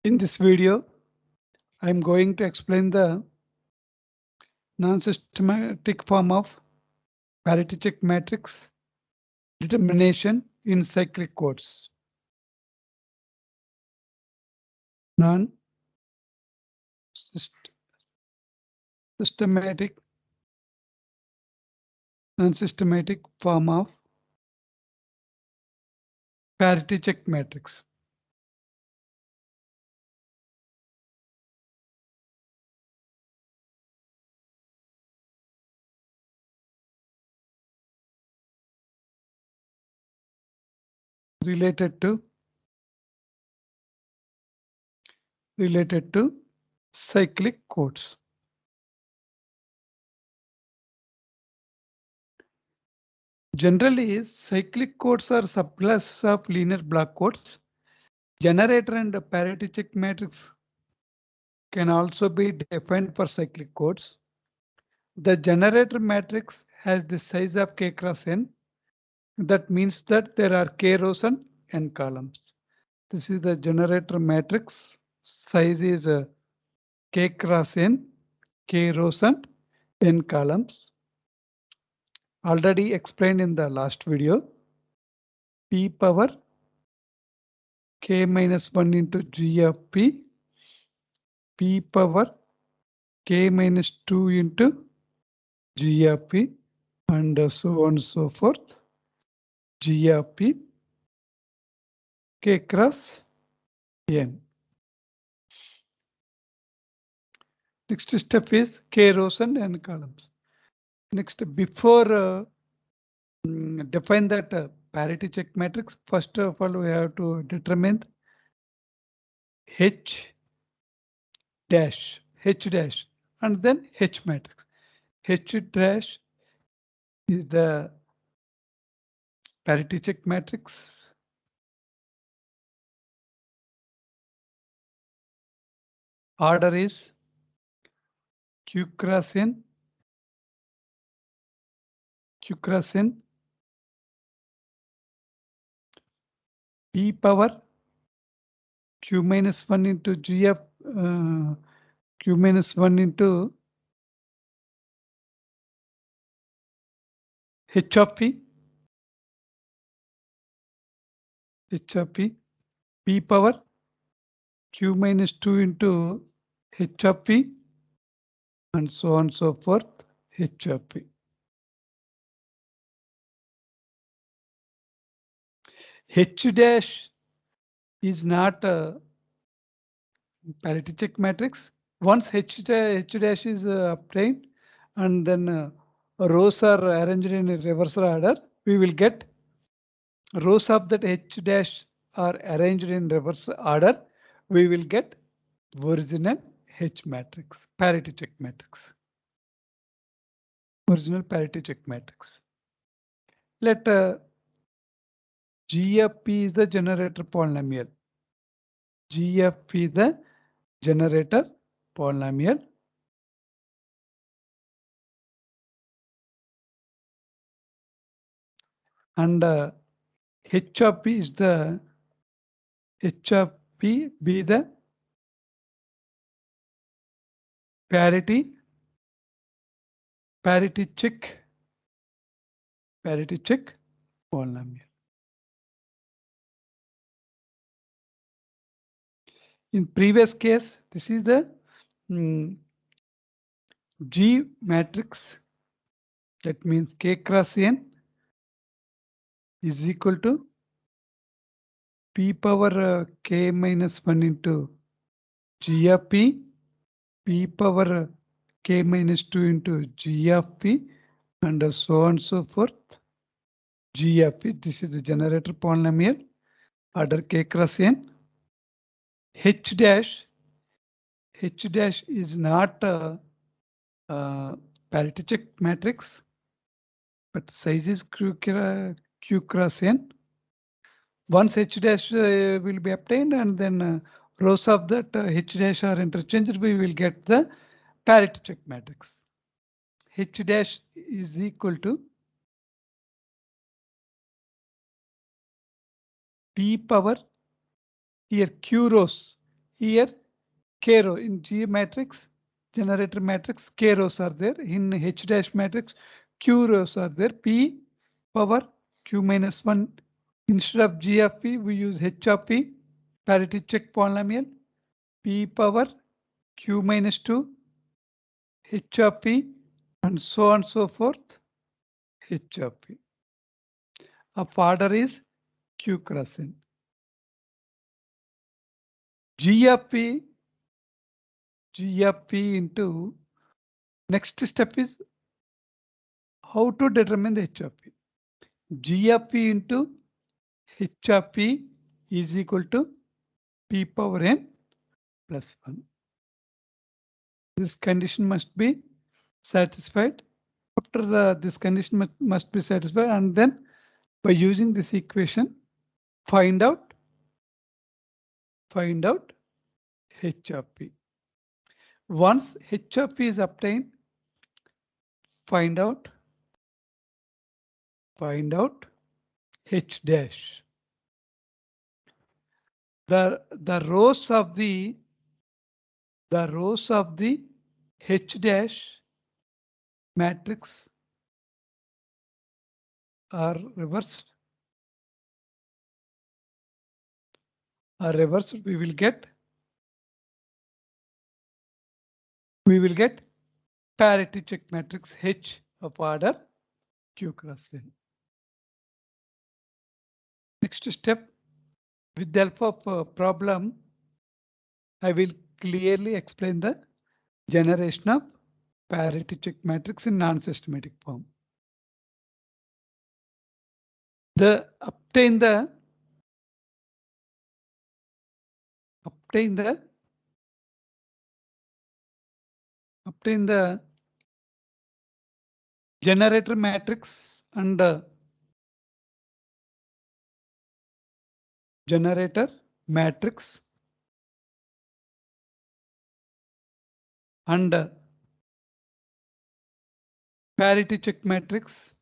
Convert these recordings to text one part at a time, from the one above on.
In this video, I am going to explain the non-systematic form of parity check matrix determination in cyclic codes. Non-systematic form of parity check matrix. Related to cyclic codes. Generally, cyclic codes are subclass of linear block codes. Generator and parity check matrix can also be defined for cyclic codes. The generator matrix has the size of k cross n. That means that there are k rows and n columns. This is the generator matrix. Size is k cross n, k rows and n columns. Already explained in the last video. P power k minus 1 into g of p, p power k minus 2 into g of p, and so on and so forth. G of p k cross n. Next step is k rows and n columns. Next, before define that parity check matrix, first of all we have to determine H dash, and then H matrix. H dash is the parity check matrix. Order is Q cross n, P power Q minus 1 into G of Q minus 1 into H of P, P power Q minus 2 into H of P, and so on and so forth, H of P. H dash is not a parity check matrix. Once H dash is obtained and then rows are arranged in a reverse order, we will get rows of that H dash are arranged in reverse order. We will get original H matrix, parity check matrix. Original parity check matrix. Let G of P is the generator polynomial. G of P is the generator polynomial. And H of P is the H of P be the parity check polynomial. In previous case, this is the G matrix. That means k cross n is equal to P power k minus 1 into G of P, P power k minus 2 into G of P, and so on and so forth. G of P, this is the generator polynomial, order k cross n. H dash is not a parity check matrix, but size is Q cross n. Once H dash will be obtained and then rows of that H dash are interchanged, we will get the parity check matrix. H dash is equal to P power, here Q rows Here K row in G matrix, generator matrix, K rows are there. In H dash matrix, Q rows are there. P power Q minus 1. Instead of G of P, we use H of P, parity check polynomial. P power Q minus 2, H of P, and so on and so forth, H of P. Of order is Q cross N. G of P into, next step is how to determine the H of P. G of P into H of P is equal to P power N plus 1. This condition must be satisfied. After this condition must be satisfied, and then by using this equation, find out H of P. Once H of P is obtained, find out H dash. The rows of the H dash matrix are reversed. We will get parity check matrix H of order Q cross N. Next step, with the help of problem, I will clearly explain the generation of parity check matrix in non-systematic form. Obtain the generator matrix and parity check matrix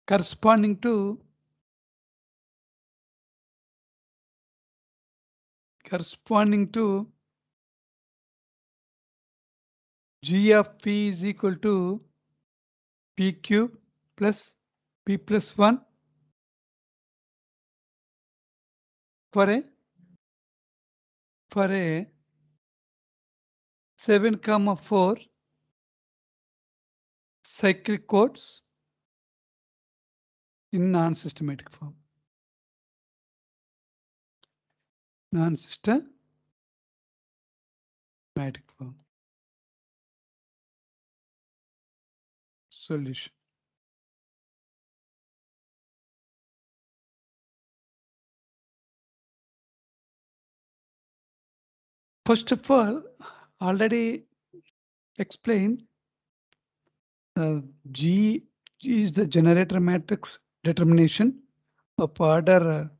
corresponding to G of P is equal to PQ plus P plus 1 for a 7,4 cyclic codes in non-systematic form. Solution. First of all, already explained, G is the generator matrix determination of order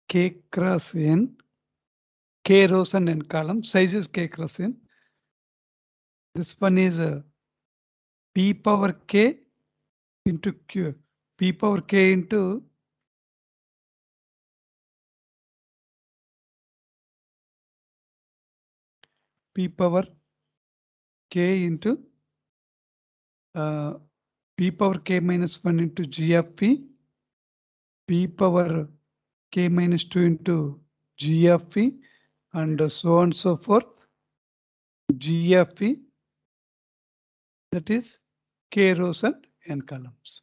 K cross N, K rows and N columns, size is K cross N. This one is P power K into Q, P power K into P power K into P power K minus 1 into G of P, P power K minus 2 into G of P, and so on and so forth, G of P, that is K rows and N columns.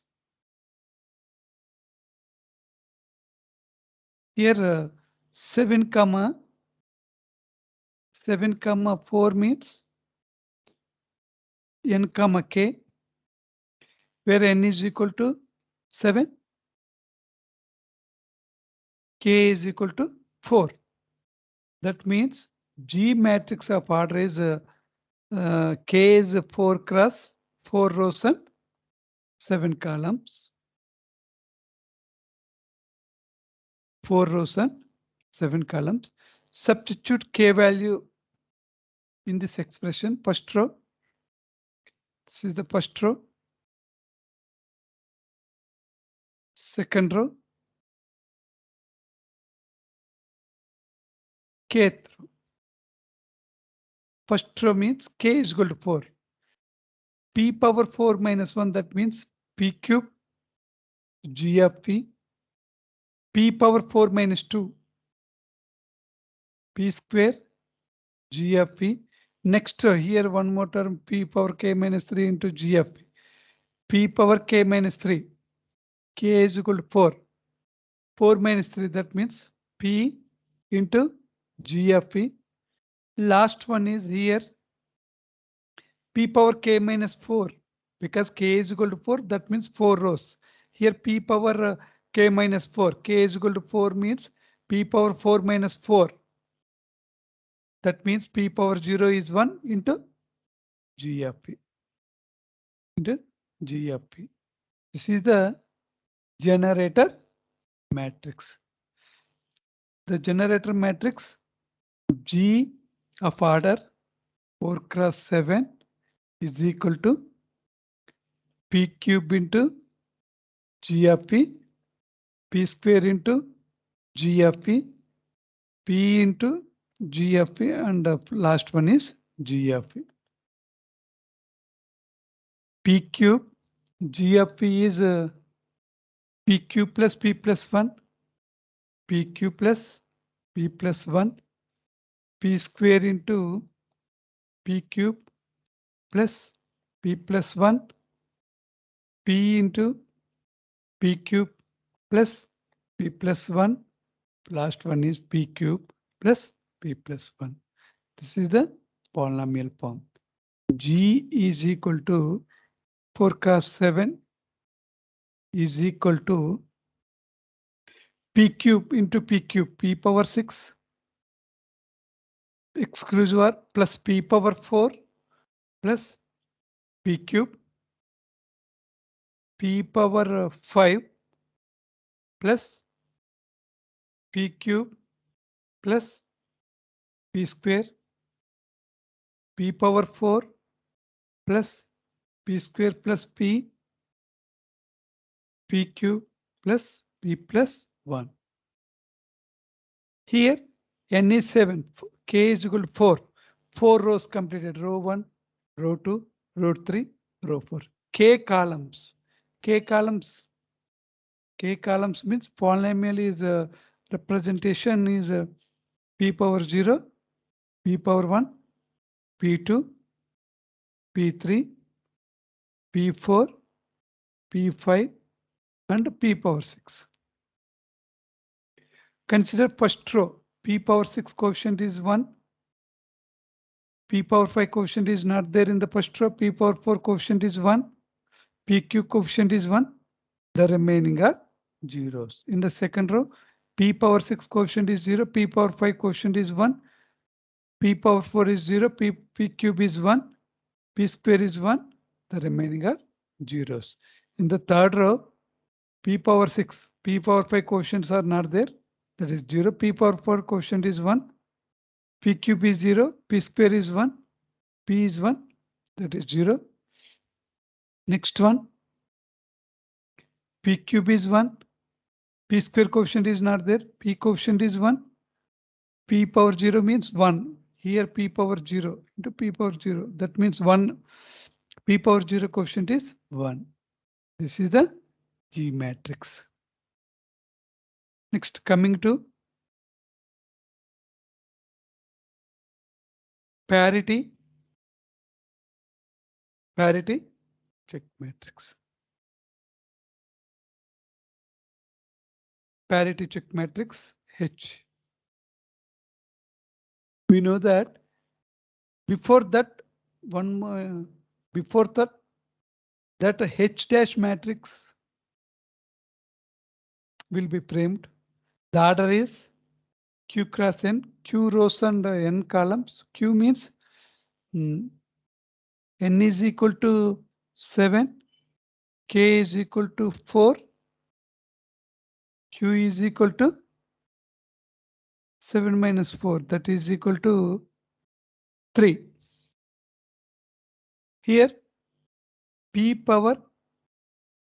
Here 7,4 means N comma K, where N is equal to 7, K is equal to 4. That means G matrix of order is K is 4 cross 4 rows and 7 columns. 4 rows and 7 columns. Substitute K value in this expression. First row This is the first row, second row, kth row. First row means k is equal to 4. P power 4 minus 1, that means p cube g of p. P power 4 minus 2, p square g of p. Next here one more term, p power k minus 3 into g of p. P power k minus 3, k is equal to 4. 4 minus 3, that means p into g of p. Last one is here p power k minus 4, because k is equal to 4, that means 4 rows. Here p power k minus 4, k is equal to 4 means p power 4 minus 4. That means p power 0 is 1 into g of p. Into g of p. This is the generator matrix. The generator matrix G of order 4 cross 7 is equal to p cube into g of p, p square into g of p, p into g of p, and the last one is g of p. P cube g of p is p cube plus p plus 1, p cube plus p plus 1, p square into p cube plus p plus 1, p into p cube plus p plus 1, last one is p cube plus p plus 1. This is the polynomial form. G is equal to 4 cos 7 is equal to p cube into p cube, p power 6 exclusive r plus p power 4 plus p cube, p power 5 plus p cube plus p square, p power 4 plus p square plus p cube plus p plus 1. Here n is 7, k is equal to 4. 4 rows completed, row 1, row 2, row 3, row 4. K columns. K columns means polynomial is representation is p power 0, p power 1, p2, p3, p4, p5, and p power 6. Consider first row. P power 6 coefficient is 1. P power 5 coefficient is not there in the first row. P power 4 coefficient is 1. PQ coefficient is 1. The remaining are zeros. In the second row, P power 6 coefficient is 0. P power 5 coefficient is 1. P power 4 is 0. P cube is 1. P square is 1. The remaining are zeros. In the third row, P power 6, P power 5 coefficients are not there. That is 0. P power 4 coefficient is 1. P cube is 0. P square is 1. P is 1. That is 0. Next one. P cube is 1. P square coefficient is not there. P coefficient is 1. P power 0 means 1. Here P power 0 into P power 0. That means 1. P power 0 coefficient is 1. This is the G matrix. Next, coming to parity check matrix. Parity check matrix H. We know that before that that H dash matrix will be framed. The order is Q cross N, Q rows and N columns. Q means N is equal to 7, K is equal to 4, Q is equal to 7 minus 4, that is equal to 3. Here p power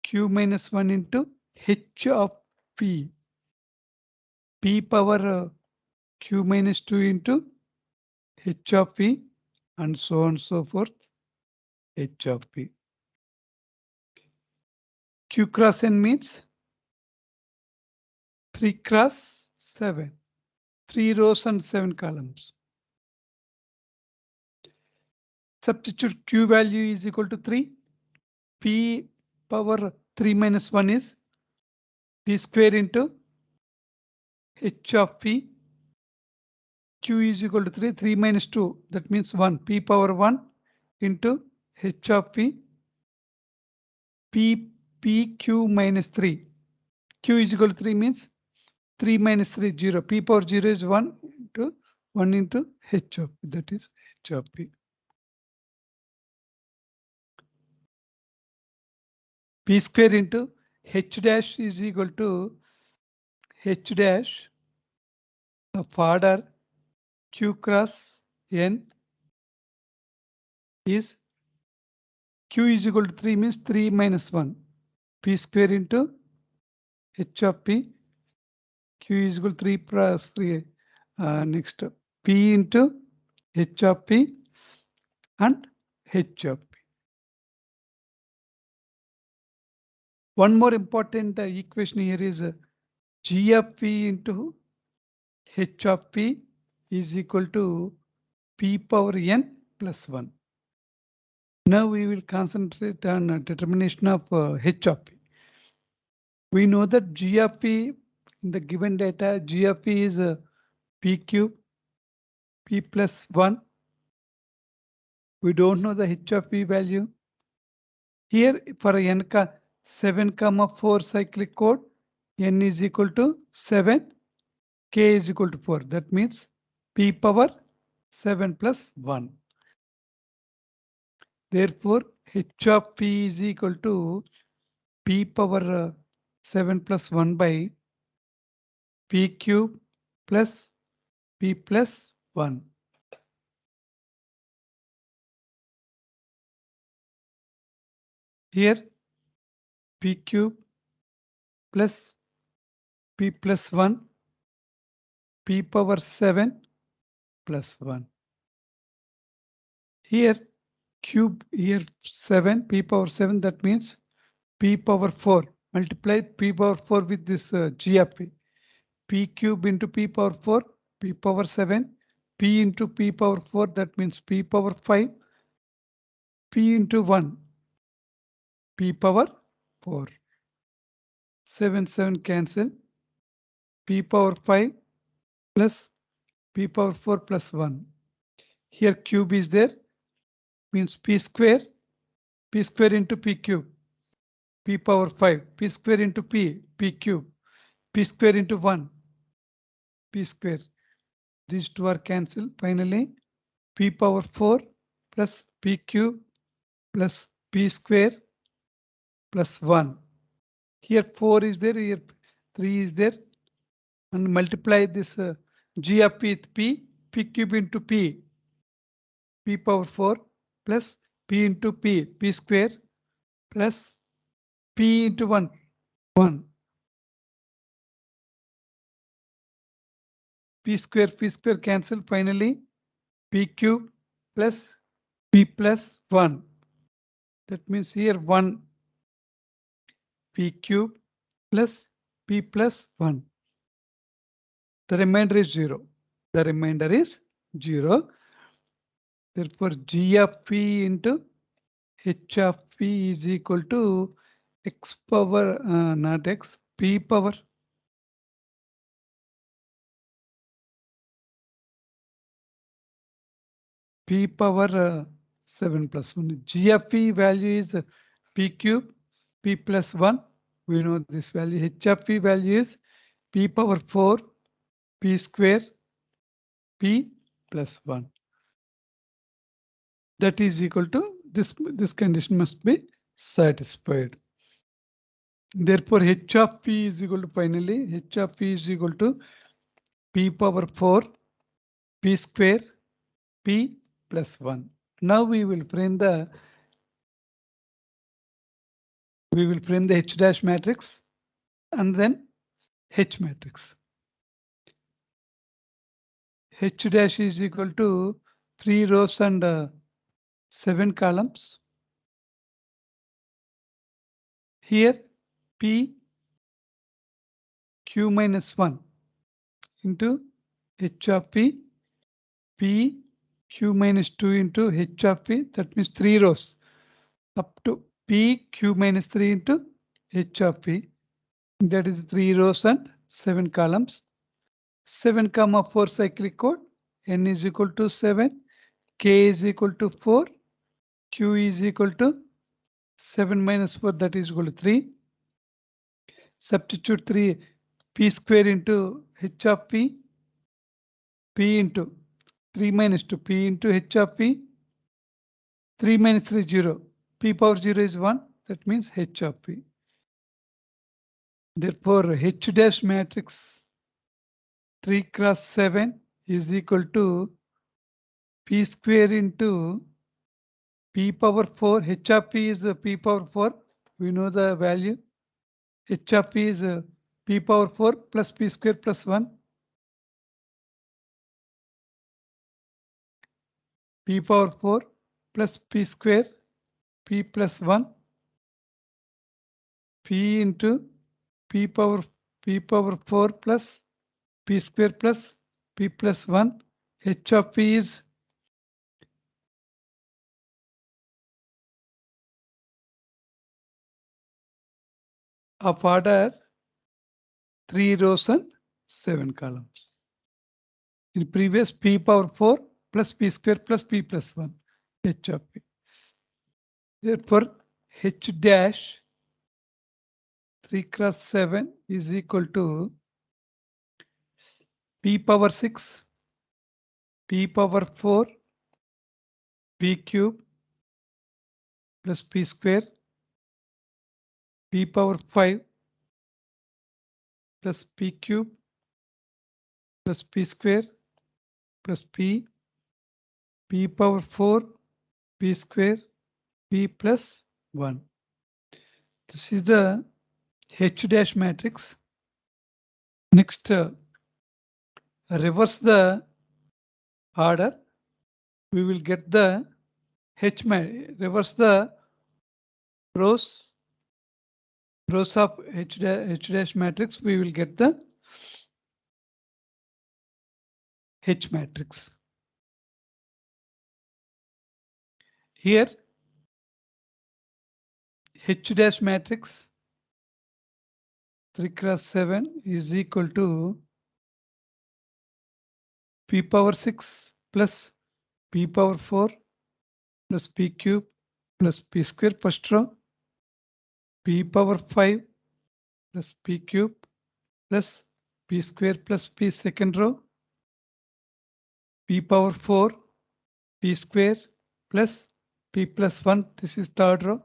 q minus 1 into h of p. P power q minus 2 into h of p, and so on and so forth, h of p. Q cross n means 3 cross 7, 3 rows and 7 columns. Substitute q value is equal to 3. P power 3 minus 1 is p square into h of p. Q is equal to 3. 3 minus 2, that means 1. P power 1 into h of p. Pq minus 3. Q is equal to 3 means 3 minus 3, 0. P power 0 is 1 into h of p, that is h of p. P square into h dash is equal to h dash of order q cross n is q is equal to 3 means 3 minus 1. P square into h of p. Q is equal to 3 plus 3. Next, p into h of p and h of p. One more important equation here is g of p into h of p is equal to p power n plus 1. Now we will concentrate on determination of h of p. We know that g of p in the given data, g of p is p cube, p plus 1. We don't know the h of p value. Here for n 7, 4 cyclic code, n is equal to 7, k is equal to 4. That means p power 7 plus 1. Therefore, h of p is equal to p power 7 plus 1 by p cube plus p plus 1. Here p cube plus p plus 1, p power 7 plus 1. Here cube, here 7, p power 7, that means p power 4. Multiply p power 4 with this g of p. P cube into p power 4, p power 7, p into p power 4, that means p power 5, p into 1, p power 4. 7, 7 cancel. P power 5 plus p power 4 plus 1. Here cube is there, means p square into p cube, p power 5, p square into p cube, p square into 1, p square. These two are cancelled. Finally, p power 4 plus p cube plus p square plus 1. Here 4 is there, here 3 is there, and multiply this g of p with p cube into p power 4 plus p into p square plus p into 1, 1. P square cancel. Finally, p cube plus p plus 1. That means here 1 p cube plus p plus 1. The remainder is 0. The remainder is 0. Therefore, g of p into h of p is equal to x power, not x, p power p power 7 plus 1. G of p value is p cube, p plus 1. We know this value. H of p value is p power 4, p square, p plus 1. That is equal to this condition must be satisfied. Therefore, h of p is equal to, finally, h of p is equal to p power 4, p square, p plus 1. Now we will frame the we will frame the H dash matrix and then H matrix. H dash is equal to 3 rows and 7 columns. Here P Q minus 1 into H of P, P Q minus 2 into H of P, that means 3 rows up to P Q minus 3 into H of P, that is 3 rows and 7 columns. 7 comma 4 cyclic code, N is equal to 7, K is equal to 4, Q is equal to 7 minus 4, that is equal to 3. Substitute 3, P square into H of P, P into 3 minus 2, P into H of P, 3 minus 3, 0. P power 0 is 1, that means H of P. Therefore, H dash matrix 3 cross 7 is equal to P square into P power 4. H of P is P power 4. We know the value. H of P is P power 4 plus P square plus 1. P power 4 plus P square, P plus 1, P into P power 4 plus P square plus P plus 1. H of P is of order 3 rows and 7 columns. In previous, P power 4 plus P square plus P plus 1, H of P. Therefore, H dash 3 cross 7 is equal to P power 6, P power 4, P cube plus P square, P power 5 plus P cube plus P square plus P power 4, P square, P plus 1. This is the H dash matrix. Next, reverse the order. We will get the H matrix. Reverse the rows of H dash matrix. We will get the H matrix. Here H dash matrix 3 cross 7 is equal to P power 6 plus P power 4 plus P cube plus P square first row, P power 5 plus P cube plus P square plus P second row, P power 4, P square plus P plus 1, this is third row,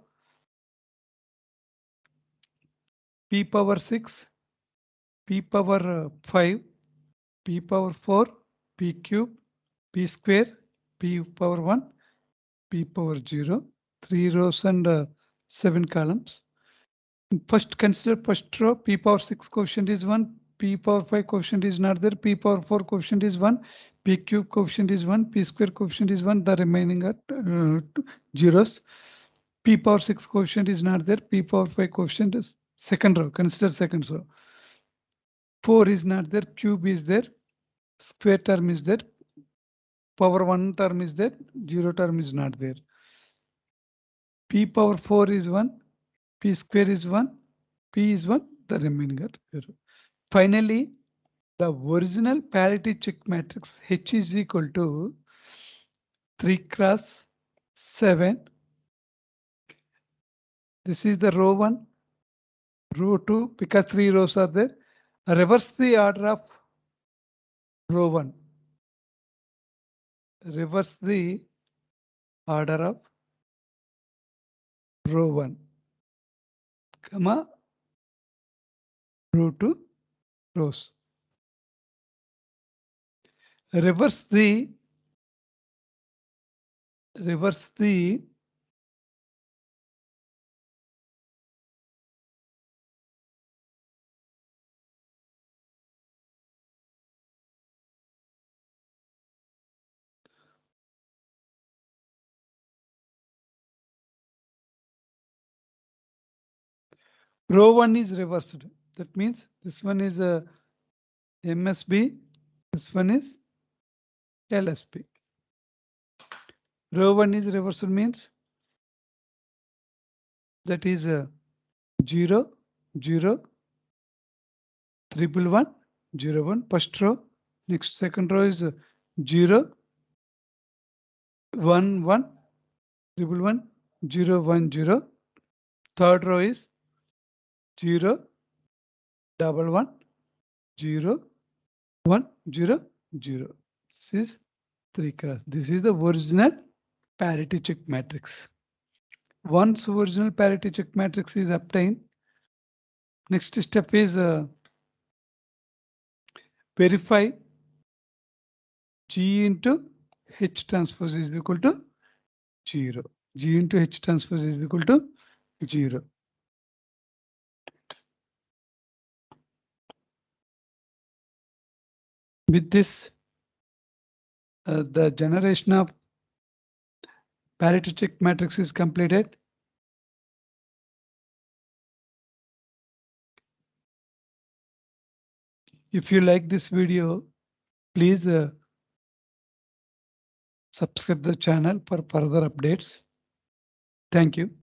P power 6, P power 5, P power 4, P cube, P square, P power 1, P power 0, 3 rows and 7 columns. First, consider first row, P power 6 coefficient is 1, P power 5 coefficient is not there, P power 4 coefficient is 1, P cube coefficient is 1, P square coefficient is 1, the remaining are zeros. P power 6 coefficient is not there, P power 5 coefficient is second row, consider second row. 4 is not there, cube is there, square term is there, power 1 term is there, 0 term is not there. P power 4 is 1, P square is 1, P is 1, the remaining are 0. Finally, the original parity check matrix H is equal to 3 cross 7. This is the row 1, row 2, because 3 rows are there. Reverse the order of row 1. Reverse the order of row 1, comma, row 2 rows. Reverse the Row 1 is reversed. That means this one is a MSB, this one is LSB. Row 1 is reversed means that is 0, 0, 111, 01. First row. Next second row is 0, 1, 1, 111, 0, 1, 0. Third row is 0, 1, 1, 0, 1, 0, 0. This is 3 cross. This is the original parity check matrix. Once original parity check matrix is obtained, next step is verify G into H transpose is equal to 0. G into H transpose is equal to 0. With this, the generation of parity check matrix is completed. If you like this video, please subscribe the channel for further updates. Thank you.